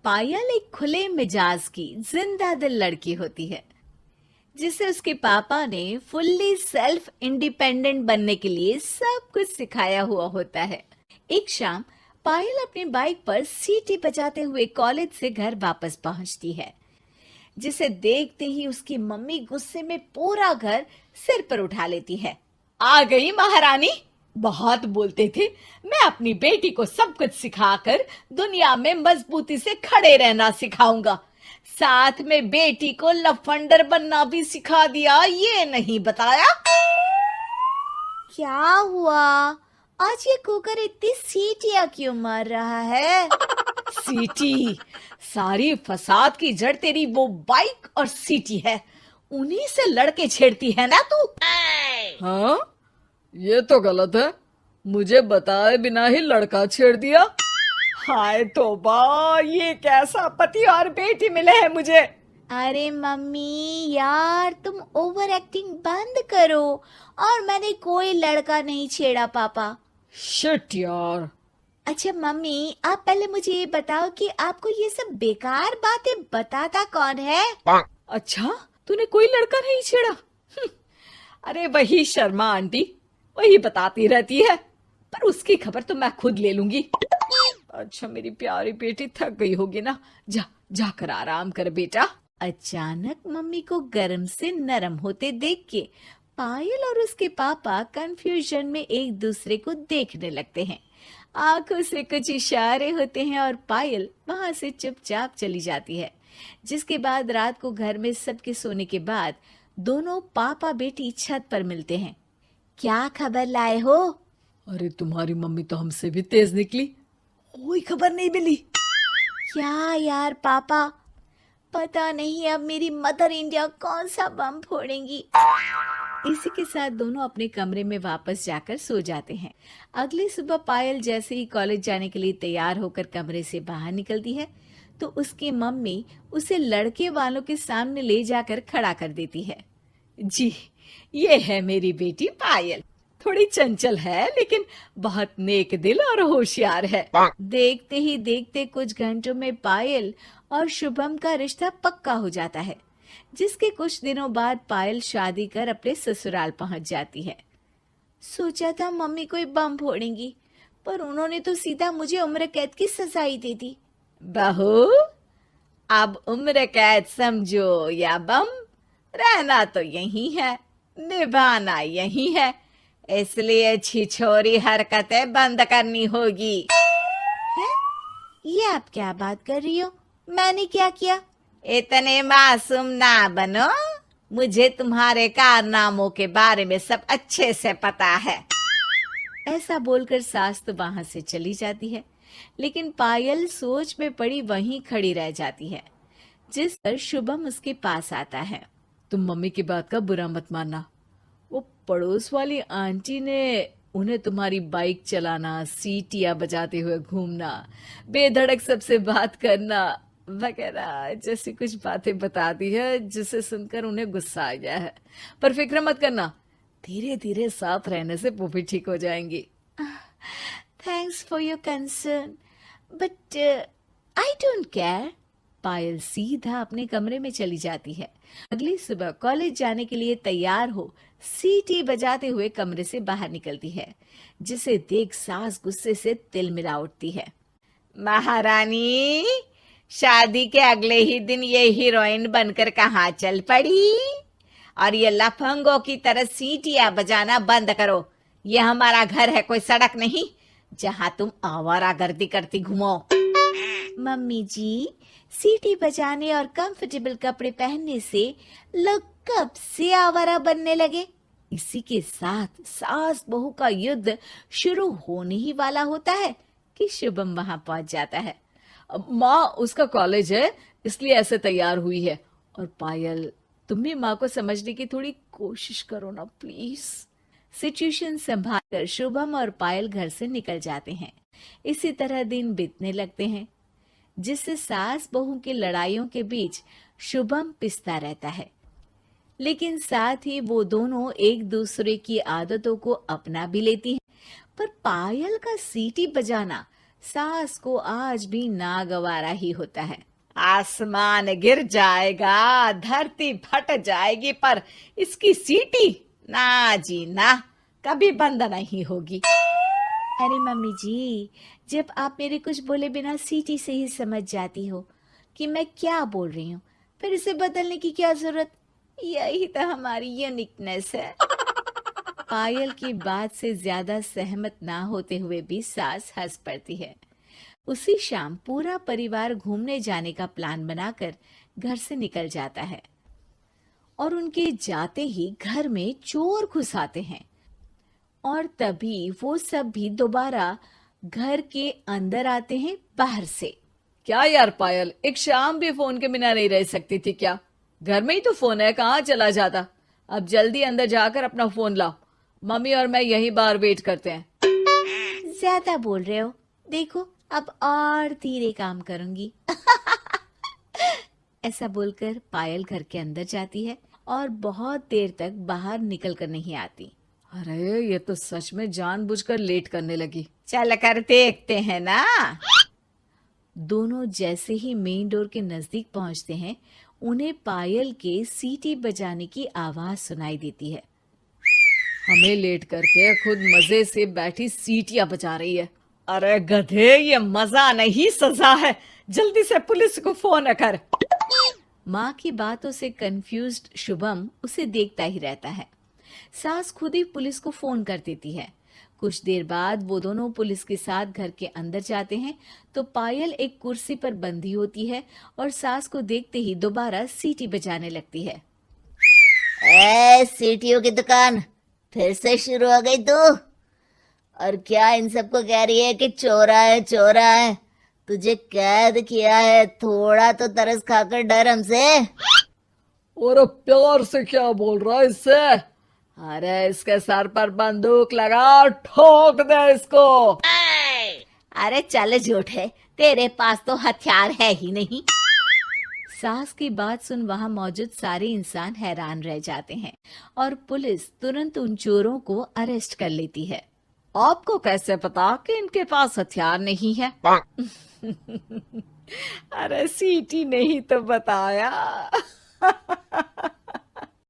पायल एक खुले मिजाज की जिंदा दिल लड़की होती है जिसे उसके पापा ने फुल्ली सेल्फ इंडिपेंडेंट बनने के लिए सब कुछ सिखाया हुआ होता है। एक शाम पायल अपनी बाइक पर सीटी बजाते हुए कॉलेज से घर वापस पहुंचती है, जिसे देखते ही उसकी मम्मी गुस्से में पूरा घर सिर पर उठा लेती है। आ गई महारानी, बहुत बोलते थे मैं अपनी बेटी को सब कुछ सिखाकर दुनिया में मजबूती से खड़े रहना सिखाऊंगा, साथ में बेटी को लफंडर बनना भी सिखा दिया, ये नहीं बताया। क्या हुआ? आज ये कुकर इतनी सीटियां क्यों मार रहा है? सीटी? सारी फसाद की जड़ तेरी वो बाइक और सीटी है, उन्हीं से लड़के छेड़ती है ना तू। हाँ, ये तो गलत है, मुझे बताए बिना ही लड़का छेड़ दिया। हाय तौबा, ये कैसा पति और बेटी मिले हैं मुझे। अरे मम्मी यार, तुम ओवर एक्टिंग बंद करो। और मैंने कोई लड़का नहीं छेड़ा पापा। शिट यार। अच्छा मम्मी, आप पहले मुझे ये बताओ कि आपको ये सब बेकार बातें बताता कौन है? अच्छा, तूने कोई लड़का नहीं छेड़ा? अरे वही शर्मा आंटी, वही बताती रहती है, पर उसकी खबर तो मैं खुद ले लूंगी। अच्छा मेरी प्यारी बेटी, थक गई होगी ना, जा जाकर आराम कर बेटा। अचानक मम्मी को गर्म से नरम होते देख के पायल और उसके पापा कंफ्यूजन में एक दूसरे को देखने लगते हैं। आंखों से कुछ इशारे होते हैं और पायल वहां से चुपचाप चली जाती है। जिसके बाद रात को घर में सबके सोने के बाद दोनों पापा बेटी छत पर मिलते हैं। क्या खबर लाए हो? अरे तुम्हारी मम्मी तो हमसे भी तेज निकली, कोई खबर नहीं मिली। क्या यार पापा, पता नहीं अब मेरी मदर इंडिया कौन सा बम फोड़ेंगी। इसी के साथ दोनों अपने कमरे में वापस जाकर सो जाते हैं। अगली सुबह पायल जैसे ही कॉलेज जाने के लिए तैयार होकर कमरे से बाहर निकलती है तो उसकी मम्मी उसे लड़के वालों के सामने ले जाकर खड़ा कर देती है। जी, ये है मेरी बेटी पायल, थोड़ी चंचल है लेकिन बहुत नेक दिल और होशियार है। देखते ही देखते कुछ घंटों में पायल और शुभम का रिश्ता पक्का हो जाता है, जिसके कुछ दिनों बाद पायल शादी कर अपने ससुराल पहुंच जाती है। सोचा था मम्मी कोई बम फोड़ेंगी, पर उन्होंने तो सीधा मुझे उम्र कैद की सजा ही दे दी। बहू, अब उम्र कैद समझो या बम, रहना तो यही है, निभाना यही है, इसलिए छिछोरी हरकतें बंद करनी होगी। है? ये आप क्या बात कर रही हो? मैंने क्या किया? इतने मासूम ना बनो, मुझे तुम्हारे कारनामों के बारे में सब अच्छे से पता है। ऐसा बोलकर सास तो वहां से चली जाती है, लेकिन पायल सोच में पड़ी वहीं खड़ी रह जाती है। जिस पर शुभम उसके पास आता है। तुम मम्मी की बात का बुरा मत मानना, वो पड़ोस वाली आंटी ने उन्हें तुम्हारी बाइक चलाना, सीटियां बजाते हुए घूमना, बेधड़क सबसे बात करना वगैरह जैसी कुछ बातें बता दी है, जिसे सुनकर उन्हें गुस्सा आ गया है। पर फिक्र मत करना, धीरे धीरे साथ रहने से वो भी ठीक हो जाएंगी। Thanks for your concern, but I don't care. Payal सीधा अपने कमरे में चली जाती है। अगली सुबह कॉलेज जाने के लिए तैयार हो सीटी बजाते हुए कमरे से बाहर निकलती है, जिसे देख सास गुस्से से तिलमिला उठती है। महारानी, शादी के अगले ही दिन ये हीरोइन बनकर कहाँ चल पड़ी? और ये लफंगों की तरह सीटियां बजाना बंद करो। ये हमारा घर है, कोई सड़क नहीं जहां तुम आवारागर्दी करती घूमो। मम्मी जी, सीटी बजाने और कंफर्टेबल कपड़े पहनने से लोग कब से आवारा बनने लगे? इसी के साथ सास बहू का युद्ध शुरू होने ही वाला होता है कि शुभम वहां पहुंच जाता है। माँ, उसका कॉलेज है इसलिए ऐसे तैयार हुई है। और पायल, तुम भी माँ को समझने की थोड़ी कोशिश करो ना प्लीज। सिचुएशन संभालकर शुभम और पायल घर से निकल जाते हैं। इसी तरह दिन बीतने लगते हैं, जिससे सास बहू की लड़ाइयों के बीच शुभम पिसता रहता है, लेकिन साथ ही वो दोनों एक दूसरे की आदतों को अपना भी लेती हैं। पर पायल का सीटी बजाना सास को आज भी नागवारा ही होता है। आसमान गिर जाएगा, धरती फट जाएगी, पर इसकी सीटी ना जी ना, कभी बंद नहीं होगी। अरे मम्मी जी, जब आप मेरे कुछ बोले बिना सीटी से ही समझ जाती हो कि मैं क्या बोल रही हूँ, फिर इसे बदलने की क्या जरूरत? यही तो हमारी यूनिकनेस है। पायल की बात से ज्यादा सहमत ना होते हुए भी सास हंस पड़ती है। उसी शाम पूरा परिवार घूमने जाने का प्लान बनाकर घर से निकल जाता है और उनके जाते ही घर में चोर घुस आते हैं और तभी वो सब भी दोबारा घर के अंदर आते हैं बाहर से। क्या यार पायल, एक शाम भी फोन के बिना नहीं रह सकती थी क्या? घर में ही तो फोन है, कहाँ चला जाता? अब जल्दी अंदर जाकर अपना फोन लाओ, मम्मी और मैं यही बाहर वेट करते हैं। ज्यादा बोल रहे हो, देखो अब और धीरे काम करूंगी। ऐसा बोलकर पायल घर के अंदर जाती है और बहुत देर तक बाहर निकल कर नहीं आती। अरे ये तो सच में जानबूझकर लेट करने लगी। चल कर देखते हैं ना। दोनों जैसे ही मेन डोर के नजदीक पहुंचते हैं, उन्हें पायल के सीटी बजाने की आवाज सुनाई देती है। हमें लेट करके खुद मजे से बैठी सीटियां बजा रही है। अरे गधे, ये मजा नहीं सजा है, जल्दी से पुलिस को फोन कर। माँ की बातों से कंफ्यूज्ड शुभम उसे देखता ही रहता है। सास खुद ही पुलिस को फोन कर देती है। कुछ देर बाद वो दोनों पुलिस के साथ घर के अंदर जाते हैं तो पायल एक कुर्सी पर बंधी होती है और सास को देखते ही दोबारा सीटी बजाने लगती है। सीटियों की दुकान फिर से शुरू हो गई तू? और क्या इन सबको कह रही है कि चोरा है चोरा है? तुझे कैद किया है, थोड़ा तो तरस खाकर डर हमसे। और प्यार से क्या बोल रहा है इससे? अरे इसके सर पर बंदूक लगा, ठोक दे इसको। अरे चल झूठे, तेरे पास तो हथियार है ही नहीं। सास की बात सुन वहां मौजूद सारे इंसान हैरान रह जाते हैं और पुलिस तुरंत उन चोरों को अरेस्ट कर लेती है। आपको कैसे पता कि इनके पास हथियार नहीं है? अरे सीटी नहीं तो बताया।